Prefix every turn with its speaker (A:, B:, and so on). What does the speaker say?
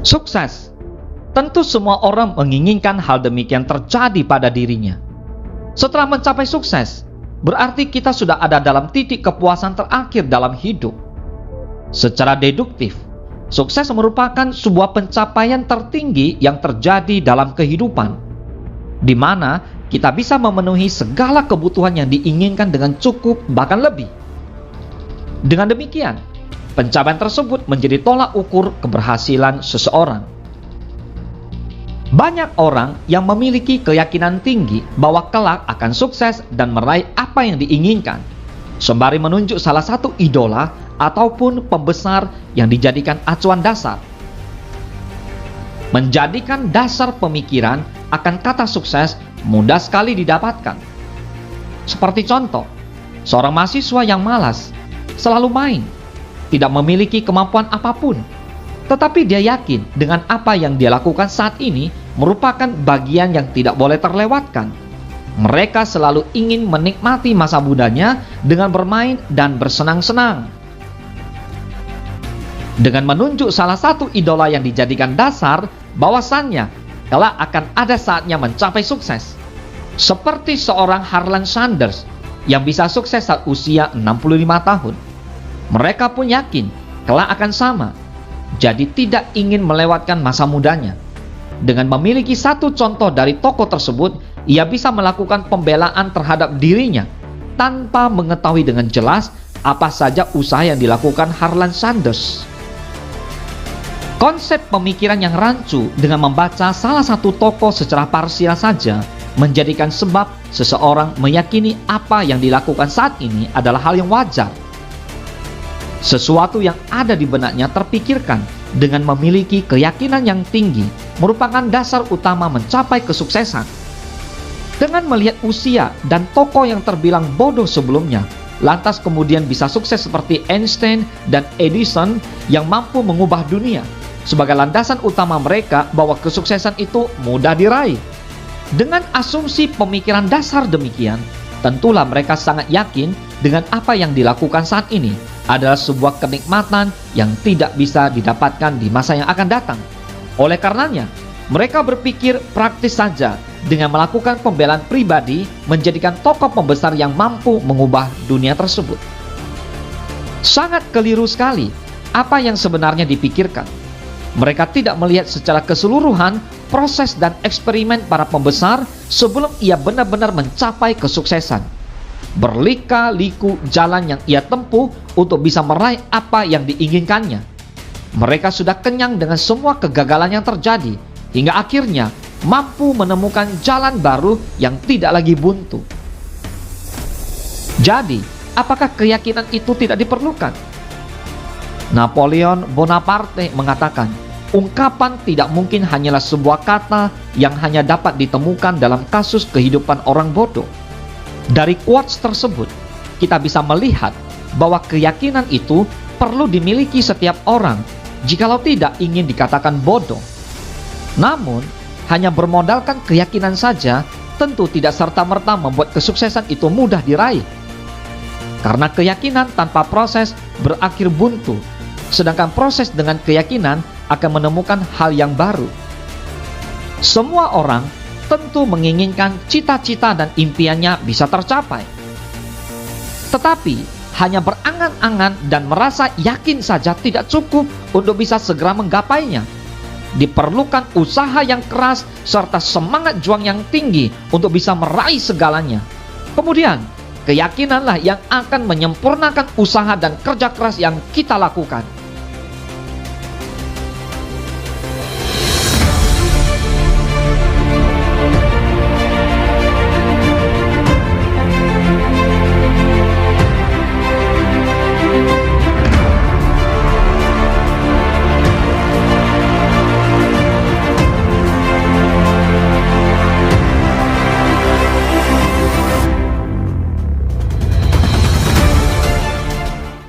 A: Sukses. Tentu semua orang menginginkan hal demikian terjadi pada dirinya. Setelah mencapai sukses, berarti kita sudah ada dalam titik kepuasan terakhir dalam hidup. Secara deduktif, sukses merupakan sebuah pencapaian tertinggi yang terjadi dalam kehidupan, di mana kita bisa memenuhi segala kebutuhan yang diinginkan dengan cukup, bahkan lebih. Dengan demikian, pencapaian tersebut menjadi tolak ukur keberhasilan seseorang. Banyak orang yang memiliki keyakinan tinggi bahwa kelak akan sukses dan meraih apa yang diinginkan, sembari menunjuk salah satu idola ataupun pembesar yang dijadikan acuan dasar. Menjadikan dasar pemikiran akan kata sukses mudah sekali didapatkan. Seperti contoh, seorang mahasiswa yang malas, selalu main, tidak memiliki kemampuan apapun, tetapi dia yakin dengan apa yang dia lakukan saat ini merupakan bagian yang tidak boleh terlewatkan. Mereka selalu ingin menikmati masa mudanya dengan bermain dan bersenang-senang. Dengan menunjuk salah satu idola yang dijadikan dasar bahwasannya kelak akan ada saatnya mencapai sukses. Seperti seorang Harlan Sanders yang bisa sukses saat usia 65 tahun. Mereka pun yakin kelak akan sama. Jadi tidak ingin melewatkan masa mudanya. Dengan memiliki satu contoh dari tokoh tersebut, ia bisa melakukan pembelaan terhadap dirinya tanpa mengetahui dengan jelas apa saja usaha yang dilakukan Harlan Sanders. Konsep pemikiran yang rancu dengan membaca salah satu tokoh secara parsial saja menjadikan sebab seseorang meyakini apa yang dilakukan saat ini adalah hal yang wajar. Sesuatu yang ada di benaknya terpikirkan dengan memiliki keyakinan yang tinggi merupakan dasar utama mencapai kesuksesan. Dengan melihat usia dan tokoh yang terbilang bodoh sebelumnya, lantas kemudian bisa sukses seperti Einstein dan Edison yang mampu mengubah dunia, sebagai landasan utama mereka bahwa kesuksesan itu mudah diraih. Dengan asumsi pemikiran dasar demikian, tentulah mereka sangat yakin dengan apa yang dilakukan saat ini adalah sebuah kenikmatan yang tidak bisa didapatkan di masa yang akan datang. Oleh karenanya, mereka berpikir praktis saja dengan melakukan pembelaan pribadi menjadikan tokoh pembesar yang mampu mengubah dunia tersebut. Sangat keliru sekali apa yang sebenarnya dipikirkan. Mereka tidak melihat secara keseluruhan proses dan eksperimen para pembesar sebelum ia benar-benar mencapai kesuksesan. Berlika-liku jalan yang ia tempuh untuk bisa meraih apa yang diinginkannya. Mereka sudah kenyang dengan semua kegagalan yang terjadi, hingga akhirnya mampu menemukan jalan baru yang tidak lagi buntu. Jadi, apakah keyakinan itu tidak diperlukan? Napoleon Bonaparte mengatakan, ungkapan tidak mungkin hanyalah sebuah kata yang hanya dapat ditemukan dalam kasus kehidupan orang bodoh. Dari quotes tersebut, kita bisa melihat bahwa keyakinan itu perlu dimiliki setiap orang, jikalau tidak ingin dikatakan bodoh. Namun, hanya bermodalkan keyakinan saja tentu tidak serta-merta membuat kesuksesan itu mudah diraih. Karena keyakinan tanpa proses berakhir buntu, sedangkan proses dengan keyakinan akan menemukan hal yang baru. Semua orang tentu menginginkan cita-cita dan impiannya bisa tercapai. Tetapi, hanya berangan-angan dan merasa yakin saja tidak cukup untuk bisa segera menggapainya. Diperlukan usaha yang keras serta semangat juang yang tinggi untuk bisa meraih segalanya. Kemudian, keyakinanlah yang akan menyempurnakan usaha dan kerja keras yang kita lakukan.